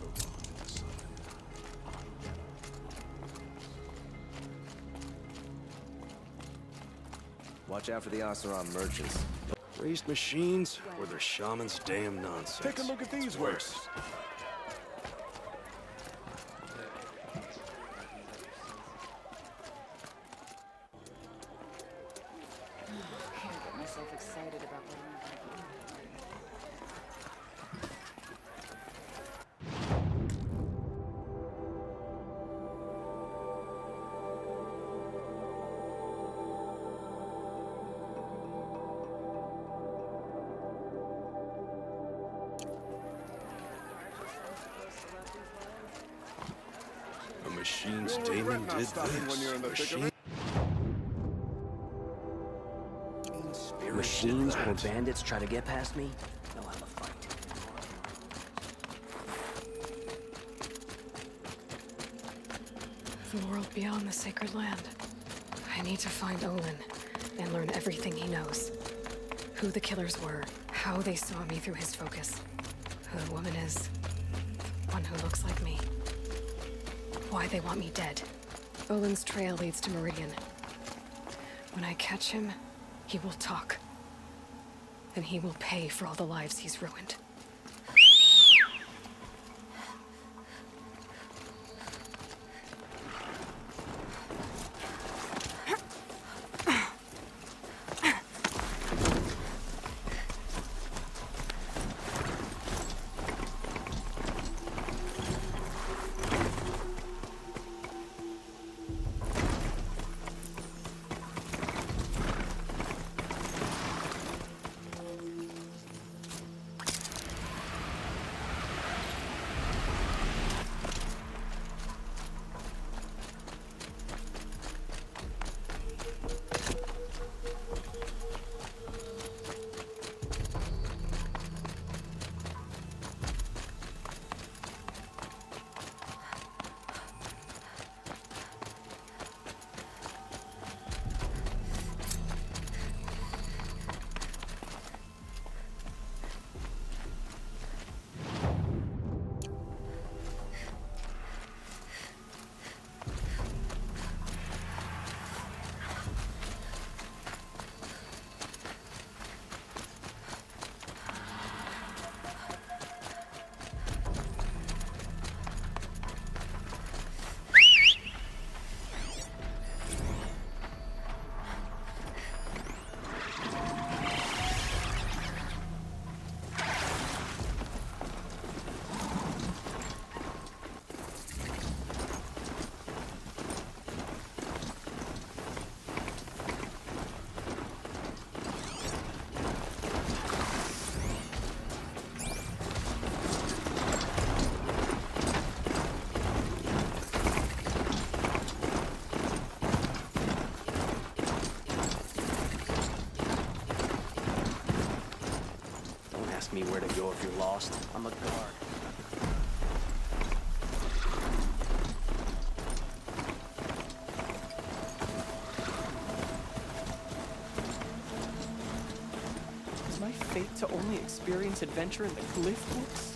so long in the sun. Watch out for the Oseram merchants. Raised machines or the shaman's damn nonsense. Take a look at these wares. Can't get myself excited about what I'm doing. A machine's You'll daemon regret not did stopping when you're in the this. thick of Machine... Machines or bandits try to get past me, they'll have a fight. The world beyond the sacred land. I need to find Olin and learn everything he knows. Who the killers were, how they saw me through his focus, who the woman is, the one who looks like me. Why they want me dead. Olin's trail leads to Meridian. When I catch him, he will talk. And he will pay for all the lives he's ruined. Me where to go if you're lost. I'm a guard. Is my fate to only experience adventure in the glyph books?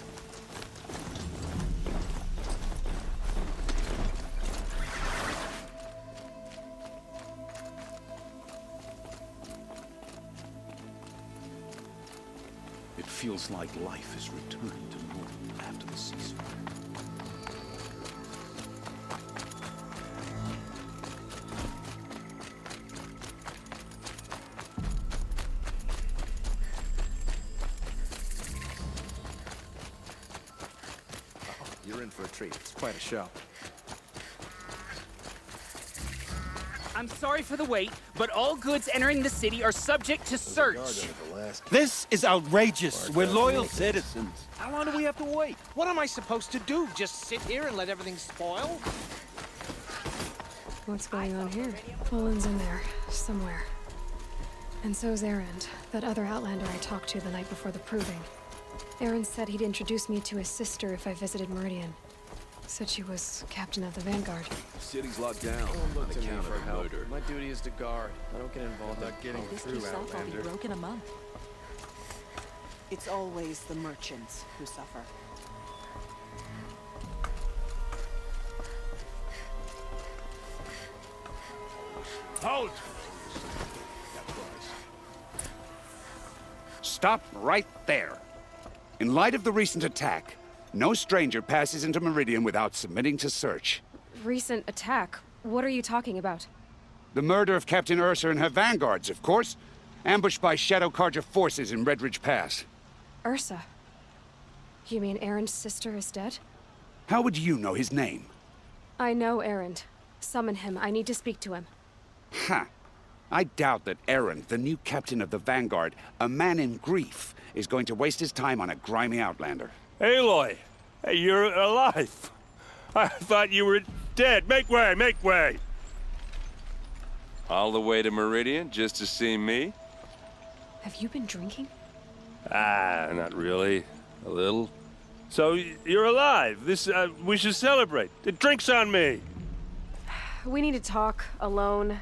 It feels like life is returning to normal after the ceasefire. You're in for a treat. It's quite a show. I'm sorry for the wait, but all goods entering the city are subject to search. This is outrageous. We're loyal citizens. How long do we have to wait? What am I supposed to do? Just sit here and let everything spoil? What's going on here? Olin's in there, somewhere. And so's Erend, that other Outlander I talked to the night before the proving. Erend said he'd introduce me to his sister if I visited Meridian. Said she was captain of the Vanguard. City's locked down on account of murder. My duty is to guard. I don't get involved in getting through Outlander. Broke in a month. It's always the merchants who suffer. Hold! Stop right there. In light of the recent attack, no stranger passes into Meridian without submitting to search. Recent attack? What are you talking about? The murder of Captain Ursa and her vanguards, of course. Ambushed by Shadow Carja forces in Red Ridge Pass. Ursa? You mean Erend's sister is dead? How would you know his name? I know Erend. Summon him. I need to speak to him. Ha! I doubt that Erend, the new captain of the Vanguard, a man in grief, is going to waste his time on a grimy outlander. Aloy! Hey, you're alive! I thought you were dead. Make way, make way! All the way to Meridian just to see me? Have you been drinking? Ah, not really. A little. So, you're alive. We should celebrate. The drink's on me. We need to talk, alone,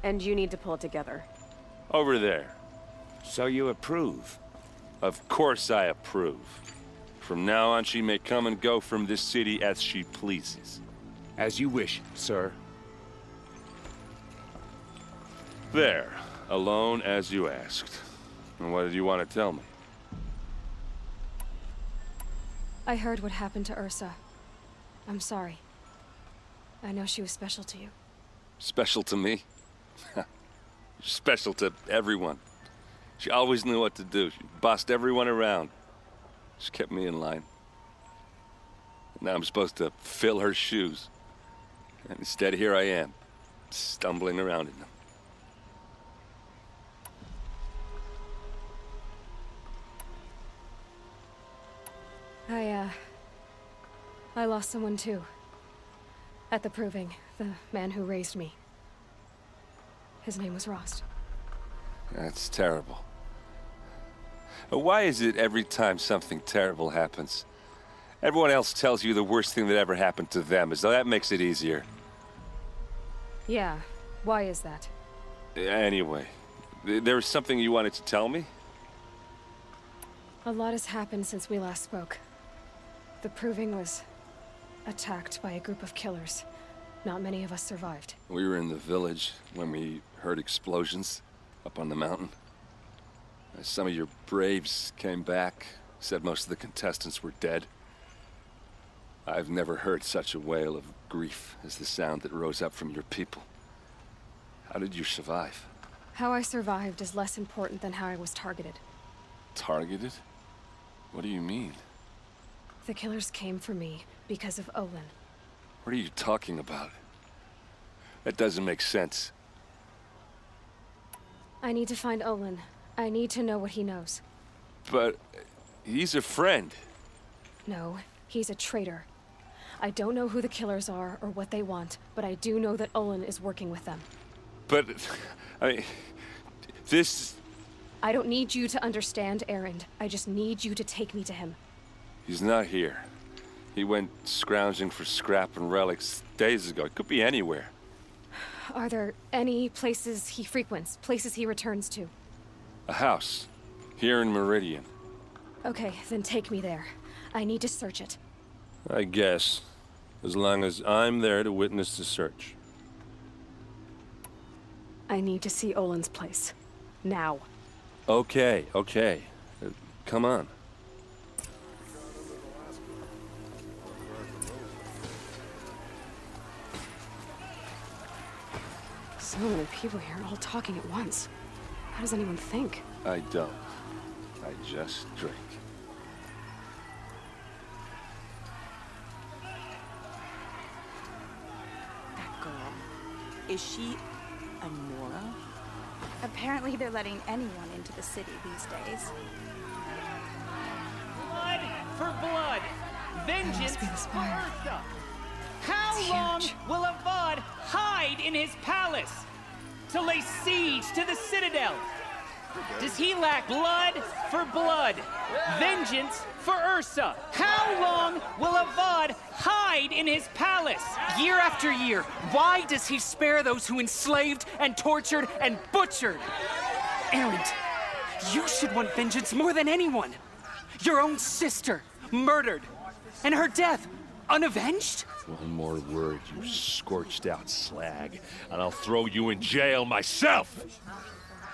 and you need to pull it together. Over there. So you approve? Of course I approve. From now on, she may come and go from this city as she pleases. As you wish, sir. There. Alone as you asked. And what did you want to tell me? I heard what happened to Ursa. I'm sorry. I know she was special to you. Special to me? Special to everyone. She always knew what to do. She bossed everyone around. She kept me in line. Now I'm supposed to fill her shoes. And instead, here I am, stumbling around in them. I lost someone too. At the Proving, the man who raised me. His name was Rost. That's terrible. Why is it every time something terrible happens, everyone else tells you the worst thing that ever happened to them, as though that makes it easier? Yeah, why is that? Anyway, there was something you wanted to tell me? A lot has happened since we last spoke. The Proving was attacked by a group of killers. Not many of us survived. We were in the village when we heard explosions up on the mountain. Some of your braves came back, said most of the contestants were dead. I've never heard such a wail of grief as the sound that rose up from your people. How did you survive? How I survived is less important than how I was targeted. Targeted? What do you mean? The killers came for me because of Olin. What are you talking about? That doesn't make sense. I need to find Olin. I need to know what he knows. But he's a friend. No, he's a traitor. I don't know who the killers are or what they want, but I do know that Olin is working with them. But, I mean, this... I don't need you to understand, Erend. I just need you to take me to him. He's not here. He went scrounging for scrap and relics days ago. It could be anywhere. Are there any places he frequents, places he returns to? A house. Here in Meridian. Okay, then take me there. I need to search it. I guess. As long as I'm there to witness the search. I need to see Olin's place. Now. Okay, okay. Come on. So many people here, all talking at once. How does anyone think? I don't. I just drink. That girl. Is she a Nora? Apparently they're letting anyone into the city these days. Blood for blood! Vengeance for Ursa! How long will Avad hide in his palace to lay siege to the Citadel? Does he lack blood for blood? Vengeance for Ursa? How long will Avad hide in his palace? Year after year, why does he spare those who enslaved and tortured and butchered? Erend, you should want vengeance more than anyone. Your own sister, murdered, and her death, unavenged? One more word, you scorched-out slag, and I'll throw you in jail myself!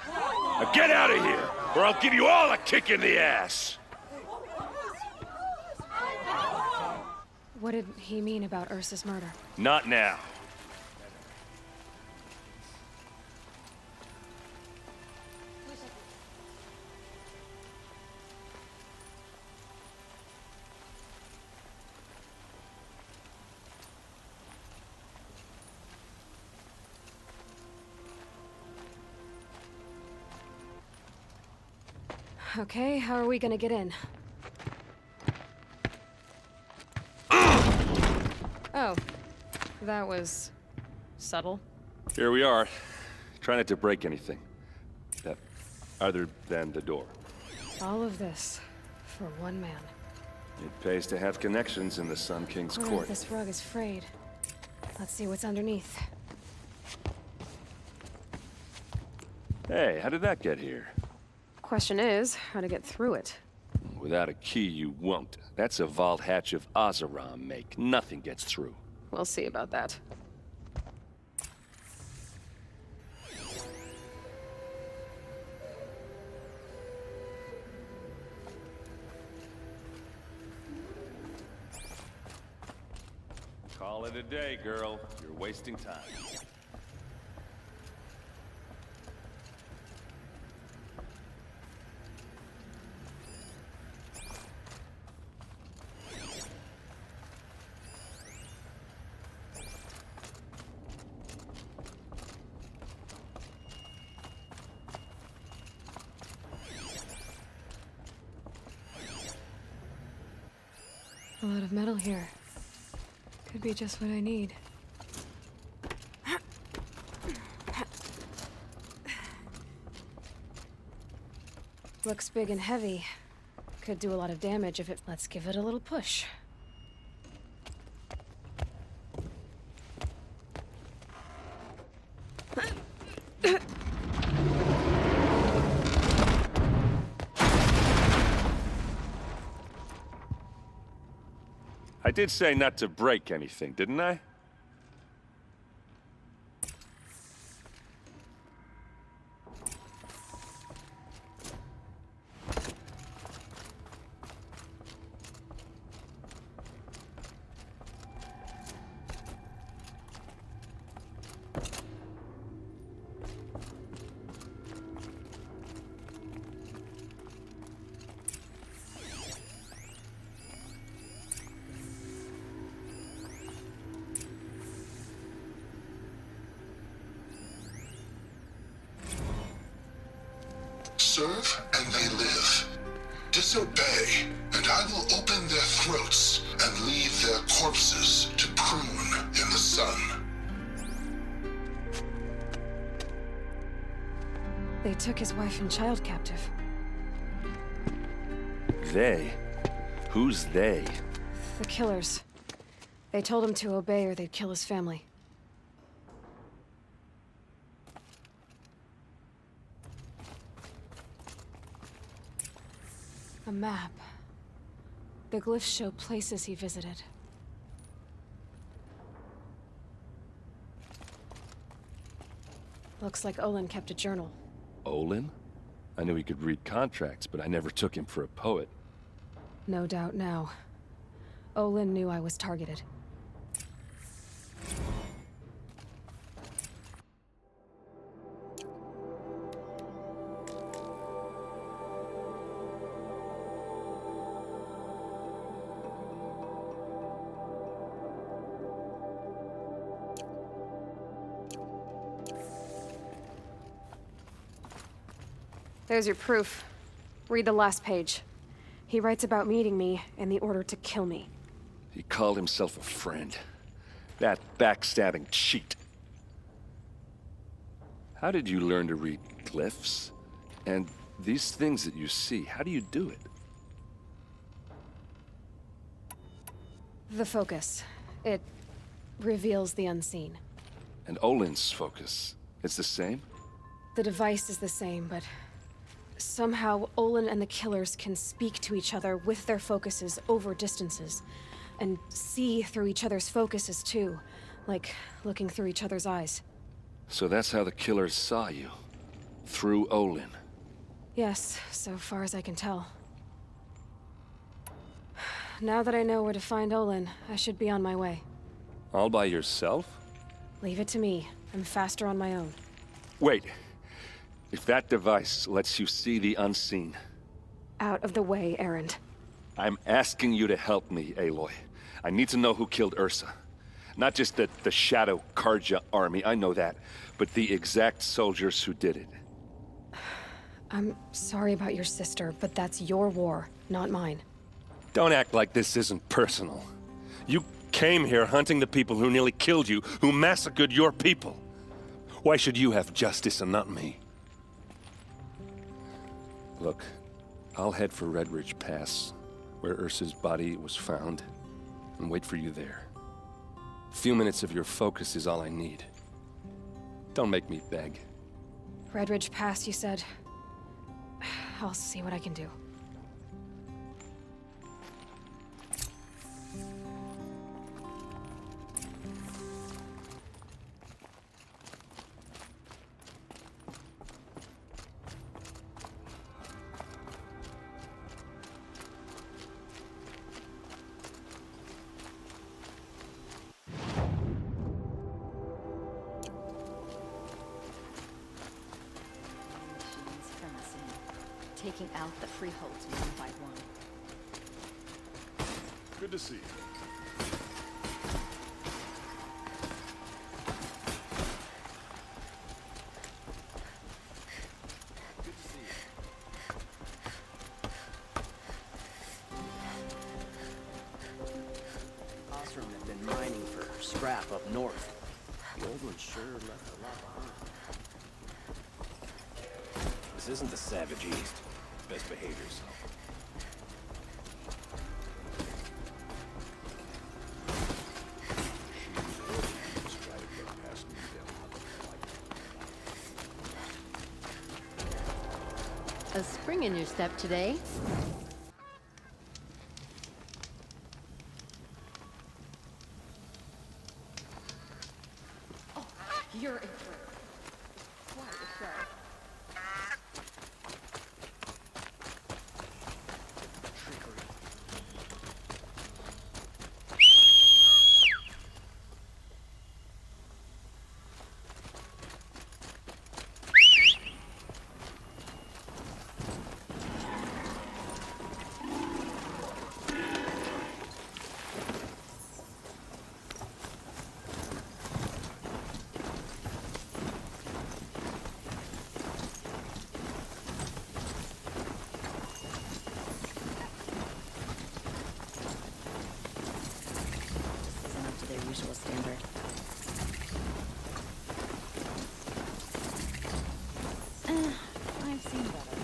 Now get out of here, or I'll give you all a kick in the ass! What did he mean about Ursa's murder? Not now. Okay, how are we gonna get in? Oh, that was subtle. Here we are. Try not to break anything. Other than the door. All of this for one man. It pays to have connections in the Sun King's court. This rug is frayed. Let's see what's underneath. Hey, how did that get here? Question is, how to get through it. Without a key, you won't. That's a vault hatch of Oseram make. Nothing gets through. We'll see about that. Call it a day, girl. You're wasting time. A lot of metal here. Could be just what I need. Looks big and heavy. Could do a lot of damage if it... Let's give it a little push. I did say not to break anything, didn't I? Serve and they live. Disobey, and I will open their throats and leave their corpses to prune in the sun. They took his wife and child captive. They? Who's they? The killers. They told him to obey or they'd kill his family. A map. The glyphs show places he visited. Looks like Olin kept a journal. Olin? I knew he could read contracts, but I never took him for a poet. No doubt now. Olin knew I was targeted. There's your proof. Read the last page. He writes about meeting me and the order to kill me. He called himself a friend. That backstabbing cheat. How did you learn to read glyphs? And these things that you see, how do you do it? The focus. It reveals the unseen. And Olin's focus, it's the same? The device is the same, but somehow Olin and the killers can speak to each other with their focuses over distances. And see through each other's focuses, too. Like, looking through each other's eyes. So that's how the killers saw you? Through Olin? Yes, so far as I can tell. Now that I know where to find Olin, I should be on my way. All by yourself? Leave it to me. I'm faster on my own. Wait. If that device lets you see the unseen... Out of the way, Erend. I'm asking you to help me, Aloy. I need to know who killed Ursa. Not just the Shadow Karja army, I know that, but the exact soldiers who did it. I'm sorry about your sister, but that's your war, not mine. Don't act like this isn't personal. You came here hunting the people who nearly killed you, who massacred your people. Why should you have justice and not me? Look, I'll head for Red Ridge Pass, where Ursa's body was found, and wait for you there. A few minutes of your focus is all I need. Don't make me beg. Red Ridge Pass, you said? I'll see what I can do. Taking out the freeholds one by one. Good to see you. Good to see you. Osram had been mining for scrap up north. The old one sure left a lot behind. This isn't the Savage East. Best behave yourself. A spring in your step today. Oh, you're a jerk. Quite a show. Usual standard. I've seen better.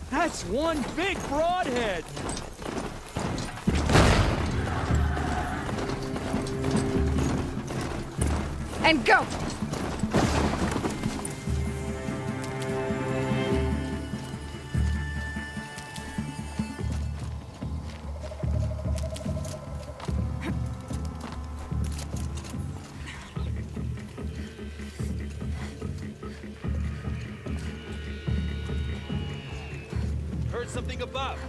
That's one big broadhead! And go! something above.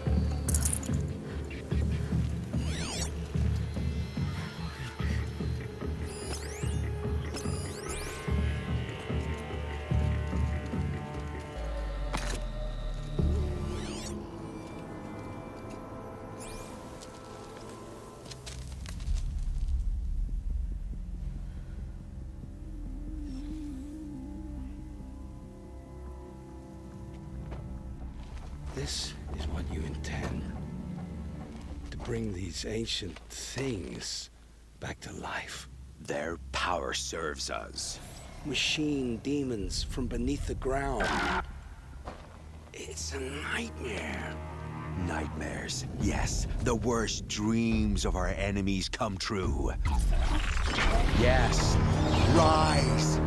This is what you intend. To bring these ancient things back to life. Their power serves us. Machine demons from beneath the ground. It's a nightmare. Nightmares, yes. The worst dreams of our enemies come true. Yes, rise!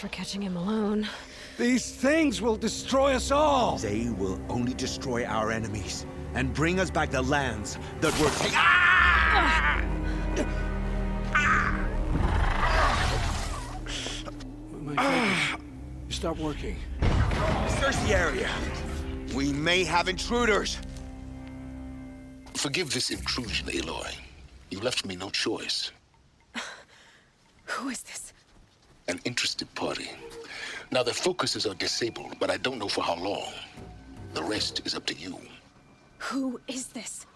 For catching him alone. These things will destroy us all! They will only destroy our enemies and bring us back the lands that were taken. My focus. Stop working. Search the area. We may have intruders. Forgive this intrusion, Aloy. You left me no choice. Who is this? An interested party. Now, their focuses are disabled, but I don't know for how long. The rest is up to you. Who is this?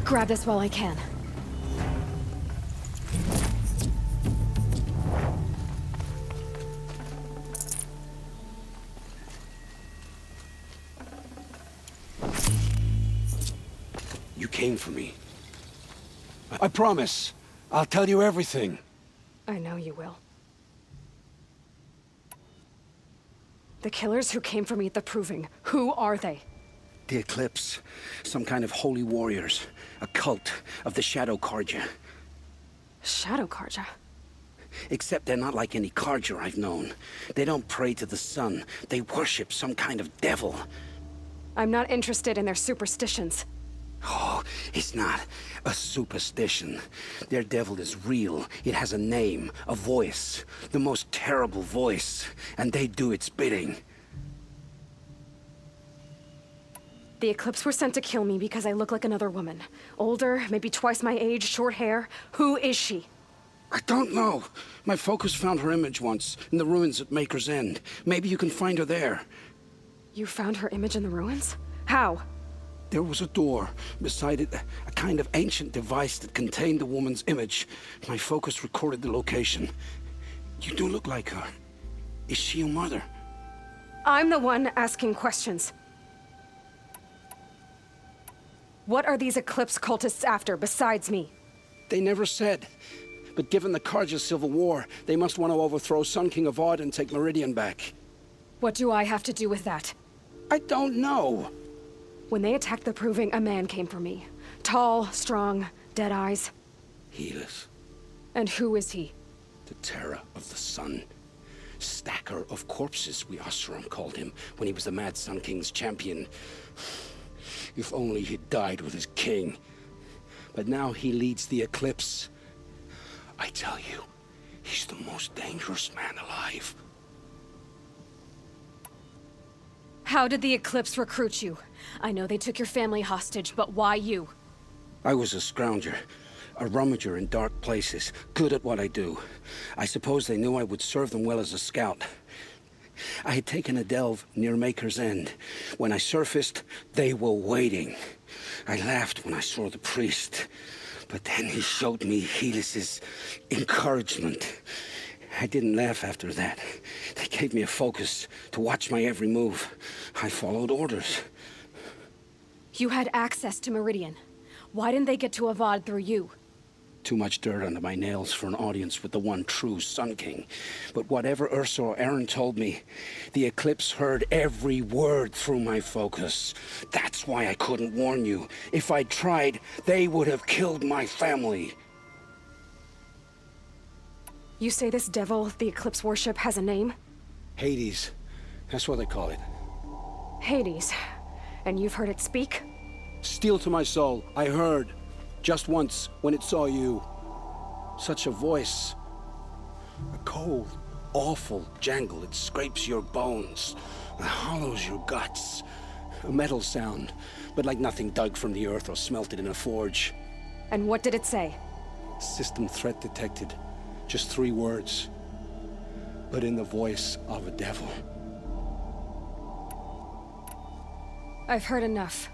Grab this while I can. You came for me. I promise. I'll tell you everything. I know you will. The killers who came for me at the Proving, who are they? The Eclipse. Some kind of holy warriors. A cult of the Shadow Carja. Shadow Carja? Except they're not like any Carja I've known. They don't pray to the sun. They worship some kind of devil. I'm not interested in their superstitions. Oh, it's not a superstition. Their devil is real. It has a name, a voice. The most terrible voice. And they do its bidding. The Eclipse were sent to kill me because I look like another woman. Older, maybe twice my age, short hair. Who is she? I don't know. My focus found her image once, in the ruins at Maker's End. Maybe you can find her there. You found her image in the ruins? How? There was a door. Beside it, a kind of ancient device that contained the woman's image. My focus recorded the location. You do look like her. Is she your mother? I'm the one asking questions. What are these Eclipse cultists after, besides me? They never said. But given the Carja civil war, they must want to overthrow Sun King Avad and take Meridian back. What do I have to do with that? I don't know. When they attacked the Proving, a man came for me. Tall, strong, dead eyes. Helis. And who is he? The terror of the sun. Stacker of corpses, we Oseram called him, when he was the Mad Sun King's champion. If only he'd died with his king. But now he leads the Eclipse. I tell you, he's the most dangerous man alive. How did the Eclipse recruit you? I know they took your family hostage, but why you? I was a scrounger, a rummager in dark places, good at what I do. I suppose they knew I would serve them well as a scout. I had taken a delve near Maker's End. When I surfaced, they were waiting. I laughed when I saw the priest, but then he showed me Helis's encouragement. I didn't laugh after that. They gave me a focus to watch my every move. I followed orders. You had access to Meridian. Why didn't they get to Avad through you? Too much dirt under my nails for an audience with the one true Sun King. But whatever Ursa or Aaron told me, the Eclipse heard every word through my focus. That's why I couldn't warn you. If I'd tried, they would have killed my family. You say this devil the Eclipse worship has a name? Hades. That's what they call it. Hades. And you've heard it speak? Steel to my soul. I heard. Just once, when it saw you. Such a voice. A cold, awful jangle. It scrapes your bones. It hollows your guts. A metal sound, but like nothing dug from the earth or smelted in a forge. And what did it say? System threat detected. Just 3 words. But in the voice of a devil. I've heard enough.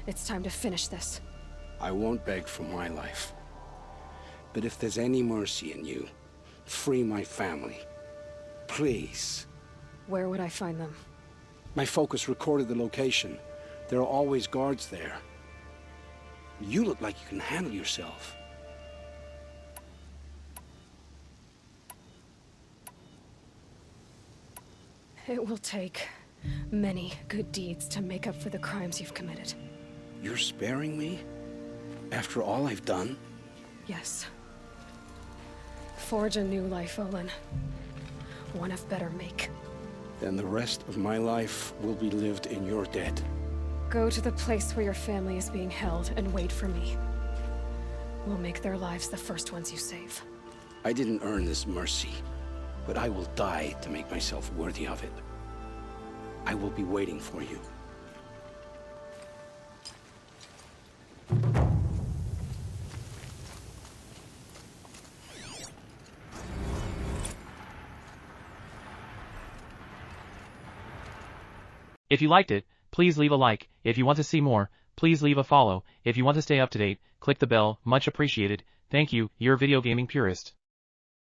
It's time to finish this. I won't beg for my life. But if there's any mercy in you, free my family. Please. Where would I find them? My focus recorded the location. There are always guards there. You look like you can handle yourself. It will take many good deeds to make up for the crimes you've committed. You're sparing me? After all I've done? Yes. Forge a new life, Olin. One of better make. Then the rest of my life will be lived in your debt. Go to the place where your family is being held and wait for me. We'll make their lives the first ones you save. I didn't earn this mercy, but I will die to make myself worthy of it. I will be waiting for you. If you liked it, please leave a like. If you want to see more, please leave a follow. If you want to stay up to date, click the bell. Much appreciated. Thank you, your video gaming purist.